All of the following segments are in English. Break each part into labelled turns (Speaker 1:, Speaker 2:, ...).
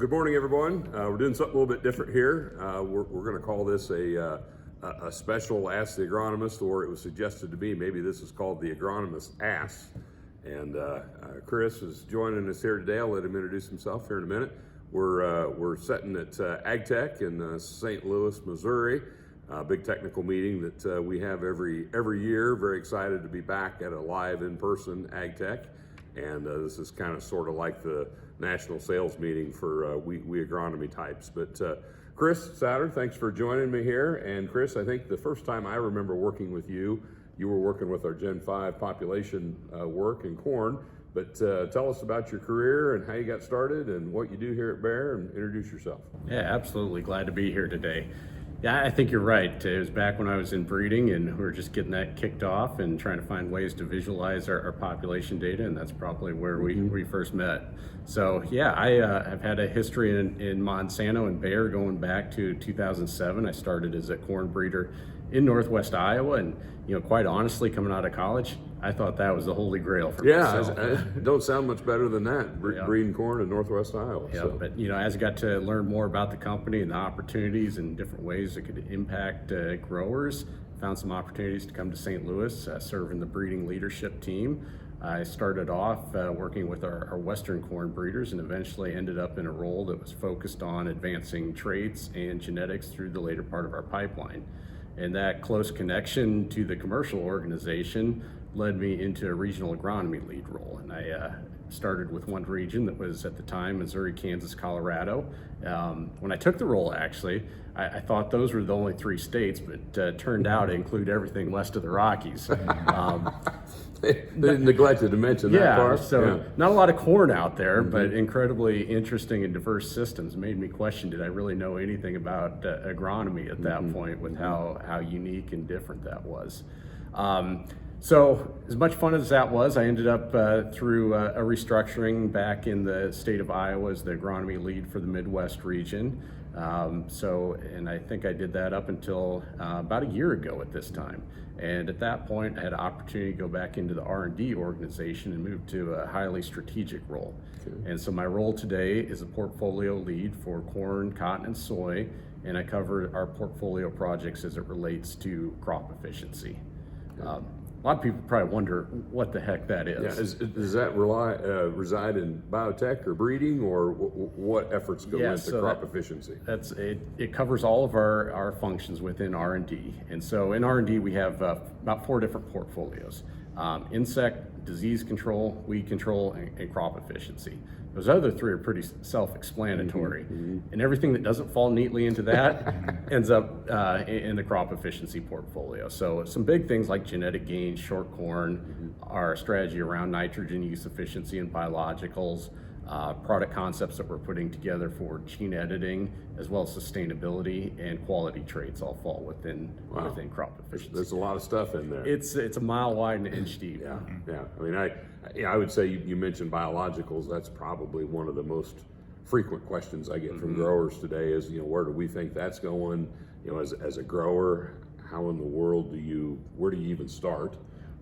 Speaker 1: Good morning, everyone. We're doing something a little bit different here. We're going to call this a special Ask the Agronomist, or it was suggested to me maybe this is called the Agronomist Ask. And Chris is joining us here today. I'll let him introduce himself here in a minute. We're sitting at AgTech in St. Louis, Missouri. Big technical meeting that we have every year. Very excited to be back at a live in-person AgTech. And this is kind of sort of like the national sales meeting for we agronomy types. But Chris Souder, thanks for joining me here. And Chris, I think the first time I remember working with you, you were working with our Gen 5 population work in corn. But tell us about your career and how you got started and what you do here at Bayer, and introduce yourself.
Speaker 2: Yeah, absolutely. Glad to be here today. Yeah, I think you're right. It was back when I was in breeding and we were just getting that kicked off and trying to find ways to visualize our population data, and that's probably where we first met. So yeah, I've had a history in Monsanto and Bayer going back to 2007. I started as a corn breeder in Northwest Iowa, and quite honestly, coming out of college, I thought that was the holy grail for me.
Speaker 1: Yeah, don't sound much better than that, breeding corn in Northwest Iowa.
Speaker 2: Yeah, so. But as I got to learn more about the company and the opportunities and different ways it could impact growers, found some opportunities to come to St. Louis, serve in the breeding leadership team. I started off working with our Western corn breeders, and eventually ended up in a role that was focused on advancing traits and genetics through the later part of our pipeline. And that close connection to the commercial organization led me into a regional agronomy lead role. And I started with one region that was at the time Missouri, Kansas, Colorado. When I took the role, actually, I thought those were the only three states, but turned out to include everything west of the Rockies.
Speaker 1: They neglected to mention that part.
Speaker 2: So not a lot of corn out there, but incredibly interesting and diverse systems. Made me question, did I really know anything about agronomy at that point, with how unique and different that was. So as much fun as that was, I ended up through a restructuring back in the state of Iowa as the agronomy lead for the Midwest region. And I think I did that up until about a year ago at this time. And at that point, I had an opportunity to go back into the R&D organization and move to a highly strategic role. Okay. And so my role today is a portfolio lead for corn, cotton, and soy, and I cover our portfolio projects as it relates to crop efficiency. Okay. A lot of people probably wonder what the heck that is.
Speaker 1: Yeah, does that reside in biotech or breeding, or what efforts go into crop efficiency?
Speaker 2: It covers all of our functions within R&D. And so in R&D, we have about 4 different portfolios: insect, disease control, weed control, and crop efficiency. Those other 3 are pretty self-explanatory, and everything that doesn't fall neatly into that ends up in the crop efficiency portfolio. So some big things like genetic gain, short corn, our strategy around nitrogen use efficiency and biologicals, product concepts that we're putting together for gene editing, as well as sustainability and quality traits all fall within crop efficiency.
Speaker 1: There's a lot of stuff in there.
Speaker 2: It's a mile wide and an inch deep.
Speaker 1: Yeah. I mean, I would say you mentioned biologicals. That's probably one of the most frequent questions I get from growers today is, where do we think that's going? As a grower, how in the world where do you even start?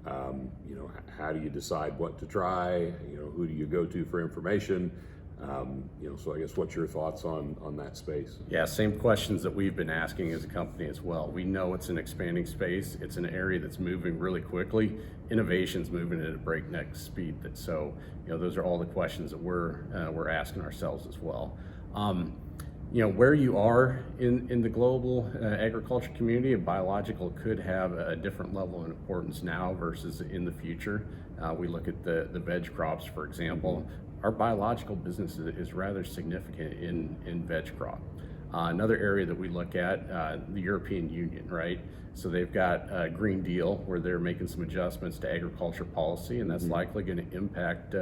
Speaker 1: How do you decide what to try? Who do you go to for information? So I guess what's your thoughts on that space?
Speaker 2: Yeah, same questions that we've been asking as a company as well. We know it's an expanding space. It's an area that's moving really quickly. Innovation's moving at a breakneck speed. Those are all the questions that we're asking ourselves as well. Where you are in the global agriculture community, a biological could have a different level of importance now versus in the future. We look at the veg crops, for example. Our biological business is rather significant in veg crop. Another area that we look at, the European Union, right? So they've got a Green Deal where they're making some adjustments to agriculture policy, and that's likely going to impact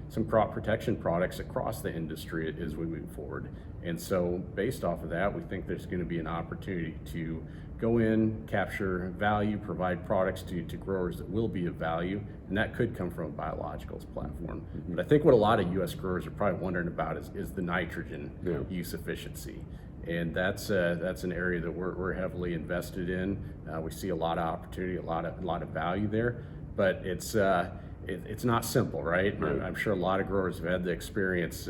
Speaker 2: some crop protection products across the industry as we move forward. And so based off of that, we think there's going to be an opportunity to go in, capture value, provide products to growers that will be of value, and that could come from a biologicals platform. But I think what a lot of U.S. growers are probably wondering about is the nitrogen use efficiency. And that's an area that we're heavily invested in. We see a lot of opportunity, a lot of value there, but it's not simple, right? I'm sure a lot of growers have had the experience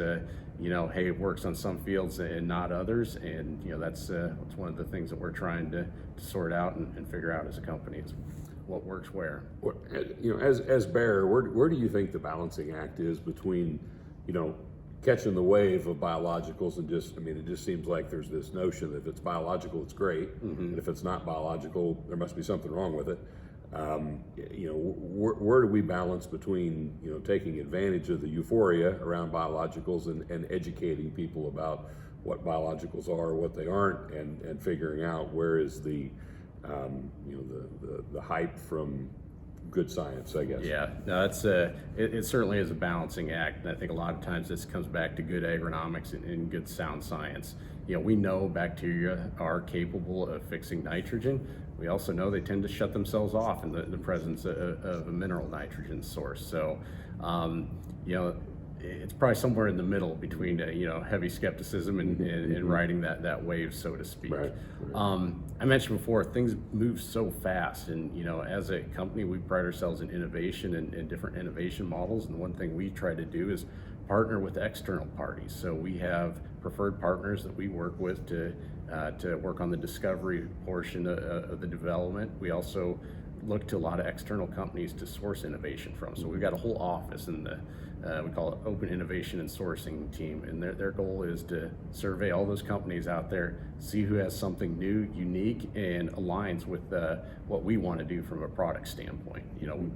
Speaker 2: hey, it works on some fields and not others, and that's one of the things that we're trying to sort out and figure out as a company is what works where.
Speaker 1: As Bayer, where do you think the balancing act is between, catching the wave of biologicals and it just seems like there's this notion that if it's biological, it's great, and if it's not biological, there must be something wrong with it. Where do we balance between, taking advantage of the euphoria around biologicals and educating people about what biologicals are, what they aren't, and figuring out where is the hype from good science, I guess.
Speaker 2: Yeah, no, it certainly is a balancing act, and I think a lot of times this comes back to good agronomics and good sound science. We know bacteria are capable of fixing nitrogen. We also know they tend to shut themselves off in the presence of a mineral nitrogen source. So, it's probably somewhere in the middle between heavy skepticism and riding that wave, so to speak.
Speaker 1: Right.
Speaker 2: I mentioned before, things move so fast, and as a company, we pride ourselves in innovation and different innovation models. And one thing we try to do is partner with external parties. So we have preferred partners that we work with to work on the discovery portion of the development. We also look to a lot of external companies to source innovation from. So we've got a whole office in we call it Open Innovation and Sourcing team, and their goal is to survey all those companies out there, see who has something new, unique, and aligns with what we want to do from a product standpoint.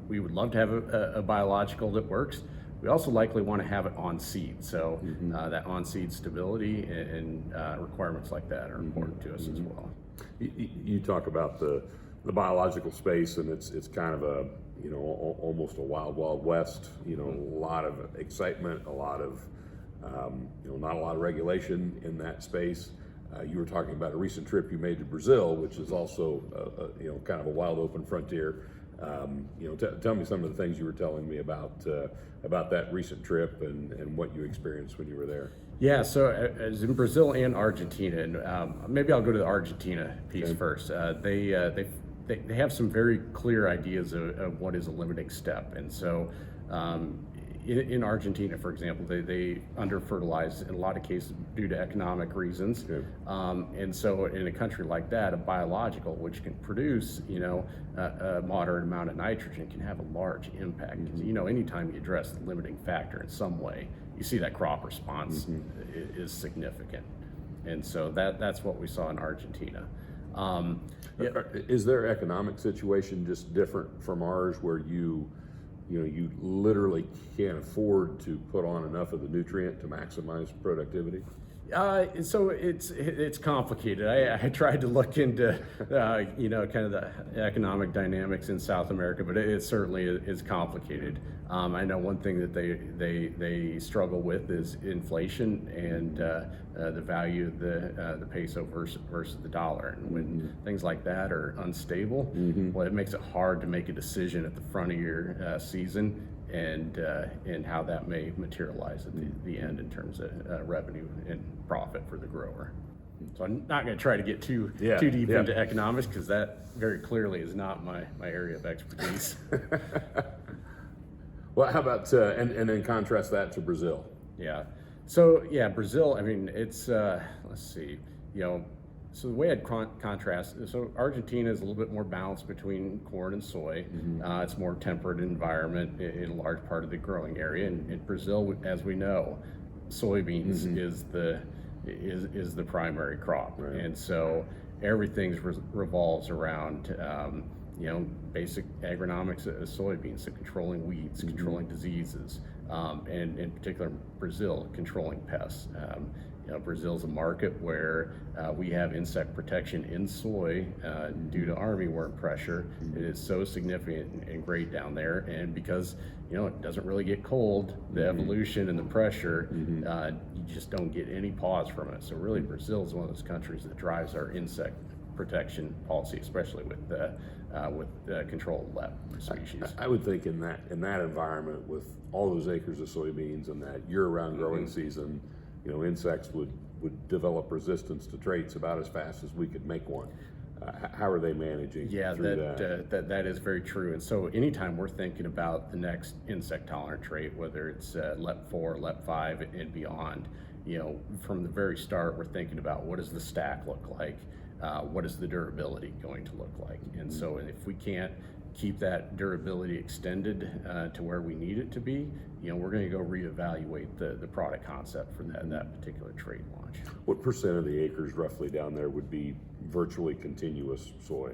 Speaker 2: We would love to have a biological that works. We also likely want to have it on seed, so that on seed stability and requirements like that are important to us as well.
Speaker 1: You talk about the biological space, and it's kind of a almost a wild west. A lot of excitement, a lot of not a lot of regulation in that space. You were talking about a recent trip you made to Brazil, which is also kind of a wild open frontier. Tell me some of the things you were telling me about that recent trip and what you experienced when you were there.
Speaker 2: Yeah, so as in Brazil and Argentina, and maybe I'll go to the Argentina piece first. They have some very clear ideas of what is a limiting step, and so in Argentina, for example, they under-fertilize in a lot of cases due to economic reasons.
Speaker 1: Okay.
Speaker 2: And so in a country like that, a biological, which can produce, a moderate amount of nitrogen, can have a large impact. Because, anytime you address the limiting factor in some way, you see that crop response is significant. And so that's what we saw in Argentina.
Speaker 1: Is their economic situation just different from ours, where you literally can't afford to put on enough of the nutrient to maximize productivity?
Speaker 2: So it's complicated. I tried to look into kind of the economic dynamics in South America, but it certainly is complicated. I know one thing that they struggle with is inflation and the value of the peso versus the dollar. And when things like that are unstable, well, it makes it hard to make a decision at the front of your season and how that may materialize at the end in terms of revenue and profit for the grower. So I'm not going to try to get too deep into economics, because that very clearly is not my area of expertise.
Speaker 1: Well, how about and then contrast that to Brazil?
Speaker 2: Yeah. So Brazil. I mean, it's let's see. So the way I'd contrast, so Argentina is a little bit more balanced between corn and soy. It's more temperate environment in a large part of the growing area. And in Brazil, as we know, soybeans is the primary crop,
Speaker 1: right.
Speaker 2: And so everything revolves around basic agronomics of soybeans, so controlling weeds, controlling diseases, and in particular Brazil, controlling pests. Brazil's a market where we have insect protection in soy due to armyworm pressure. It is so significant and great down there, and because it doesn't really get cold, the evolution and the pressure, you just don't get any pause from it. So really, Brazil is one of those countries that drives our insect protection policy, especially with controlled lep species.
Speaker 1: I would think in that environment, with all those acres of soybeans and that year-round growing season, insects would develop resistance to traits about as fast as we could make one. How are they managing through that?
Speaker 2: That is very true. And so anytime we're thinking about the next insect tolerant trait, whether it's LEP4, LEP5, and beyond, from the very start, we're thinking about what does the stack look like, what is the durability going to look like, and so if we can't keep that durability extended to where we need it to be, we're going to go reevaluate the product concept for that particular trait launch.
Speaker 1: What percent of the acres roughly down there would be virtually continuous soy?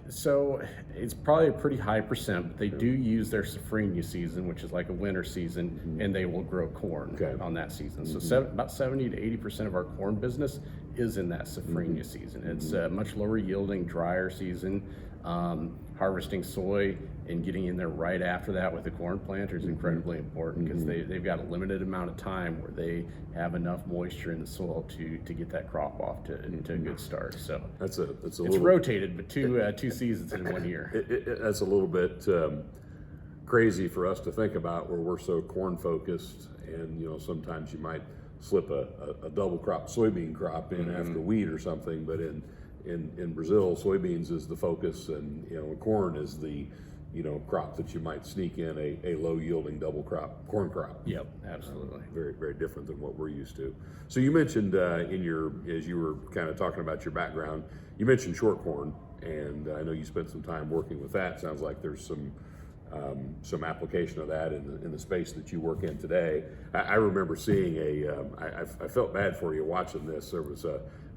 Speaker 2: So it's probably a pretty high percent, but they do use their safrinha season, which is like a winter season, and they will grow corn on that season. So about 70 to 80% of our corn business is in that safrinha season. It's a much lower yielding, drier season. Harvesting soy and getting in there right after that with the corn planter is incredibly important, because they've got a limited amount of time where they have enough moisture in the soil to get that crop off to a good start. So
Speaker 1: it's
Speaker 2: little, rotated, but two seasons in 1 year.
Speaker 1: That's a little bit crazy for us to think about, where we're so corn focused, and sometimes you might slip a double crop soybean crop in after wheat or something, but in Brazil, soybeans is the focus, and corn is the crop that you might sneak in a low yielding double crop corn crop.
Speaker 2: Yep, absolutely.
Speaker 1: Very, very different than what we're used to. So you mentioned as you were kind of talking about your background, you mentioned short corn, and I know you spent some time working with that. Sounds like there's some application of that in the space that you work in today. I remember seeing I felt bad for you watching this. There was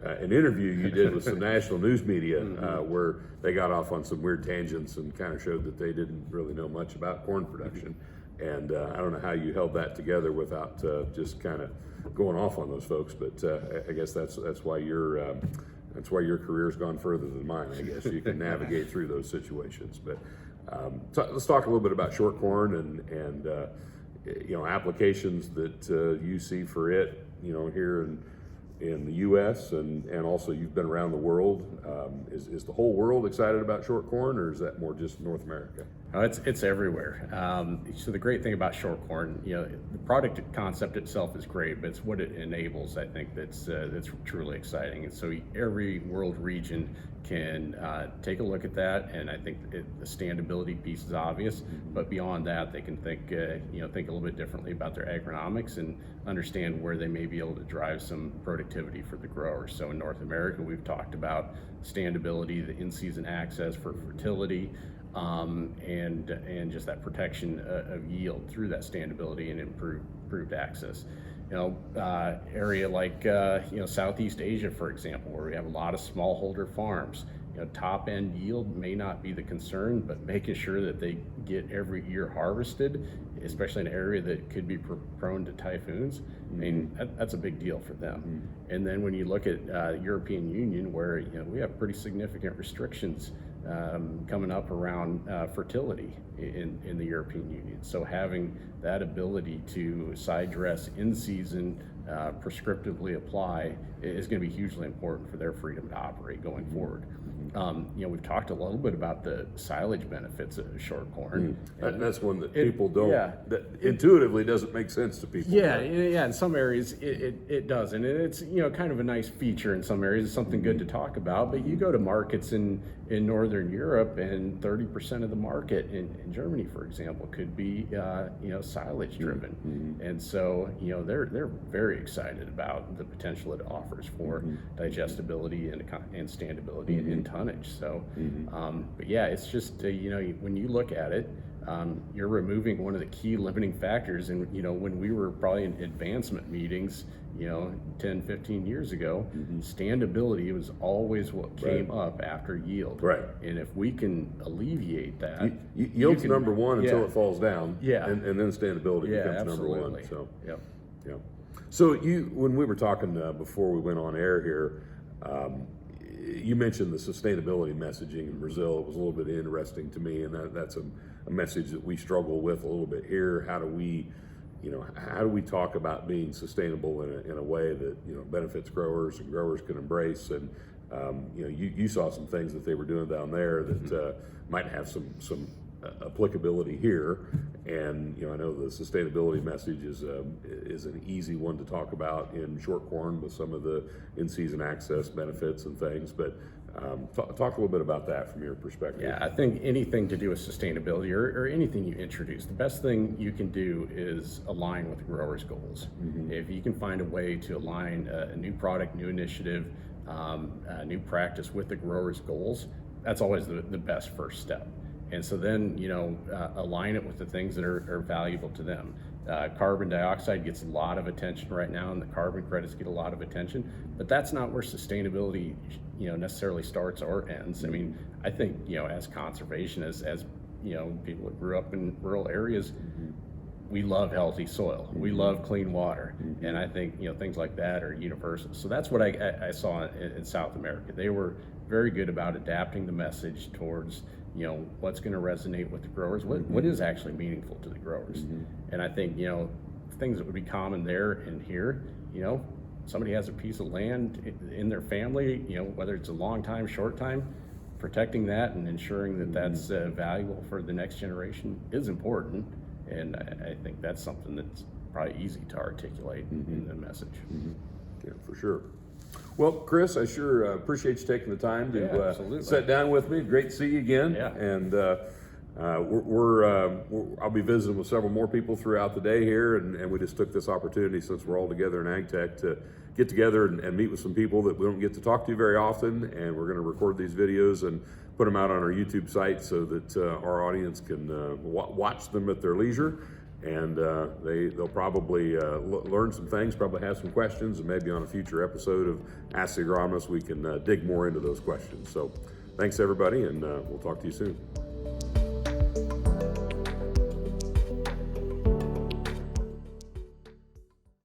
Speaker 1: an interview you did with some national news media where they got off on some weird tangents and kind of showed that they didn't really know much about corn production. And I don't know how you held that together without just kind of going off on those folks, but I guess that's why your career's gone further than mine. I guess you can navigate through those situations. But so let's talk a little bit about short corn and applications that you see for it, here in the U.S. and also you've been around the world. Is the whole world excited about short corn, or is that more just North America?
Speaker 2: It's everywhere. So the great thing about short corn, the product concept itself is great, but it's what it enables, I think, that's truly exciting. And so every world region can take a look at that, and I think the standability piece is obvious. But beyond that, they can think a little bit differently about their agronomics and understand where they may be able to drive some productivity for the growers. So in North America, we've talked about standability, the in-season access for fertility, and just that protection of yield through that standability and improved access. Area like Southeast Asia, for example, where we have a lot of smallholder farms. Top end yield may not be the concern, but making sure that they get every year harvested, especially in an area that could be prone to typhoons, I mean, that's a big deal for them. And then when you look at the European Union, where we have pretty significant restrictions coming up around fertility in the European Union. So having that ability to side dress in season, prescriptively apply, is going to be hugely important for their freedom to operate going forward. We've talked a little bit about the silage benefits of short corn.
Speaker 1: That's one that people don't, that intuitively doesn't make sense to people.
Speaker 2: Yeah, in some areas it does, and it's kind of a nice feature in some areas. It's something good to talk about. But you go to markets in Northern Europe, and 30% of the market in Germany, for example, could be silage driven, and so they're very excited about the potential it offers for digestibility and standability and tonnage. So, but yeah, it's just when you look at it, you're removing one of the key limiting factors. And when we were probably in advancement meetings 10, 15 years ago, standability was always what came up after yield. Right. And if we can alleviate that,
Speaker 1: yield's number one until it falls down. Yeah. And then standability becomes number one. So yeah. So when we were talking before we went on air here, you mentioned the sustainability messaging in Brazil. It was a little bit interesting to me, and that's a message that we struggle with a little bit here. How do we talk about being sustainable in a way that benefits growers and growers can embrace? And you saw some things that they were doing down there that might have some applicability here, And I know the sustainability message is an easy one to talk about in short corn with some of the in-season access benefits and things. But talk a little bit about that from your perspective.
Speaker 2: Yeah, I think anything to do with sustainability or anything you introduce, the best thing you can do is align with the growers' goals. If you can find a way to align a new product, new initiative, a new practice with the growers' goals, that's always the best first step. And so then, align it with the things that are valuable to them. Carbon dioxide gets a lot of attention right now, and the carbon credits get a lot of attention, but that's not where sustainability, necessarily starts or ends. I mean, I think, as conservationists, as people that grew up in rural areas, we love healthy soil. We love clean water. And I think, things like that are universal. So that's what I saw in South America. They were very good about adapting the message towards, what's going to resonate with the growers, what is actually meaningful to the growers. And I think, things that would be common there and here, somebody has a piece of land in their family, whether it's a long time, short time, protecting that and ensuring that that's valuable for the next generation is important. And I think that's something that's probably easy to articulate in the message.
Speaker 1: Yeah, for sure. Well, Chris, I sure appreciate you taking the time to sit down with me. Great to see you again.
Speaker 2: Yeah.
Speaker 1: And I'll be visiting with several more people throughout the day here, and we just took this opportunity, since we're all together in Ag Tech, to get together and meet with some people that we don't get to talk to very often. And we're going to record these videos and put them out on our YouTube site so that our audience can watch them at their leisure. And they'll probably learn some things, probably have some questions, and maybe on a future episode of Ask the Agronomist, we can dig more into those questions. So thanks, everybody, and we'll talk to you soon.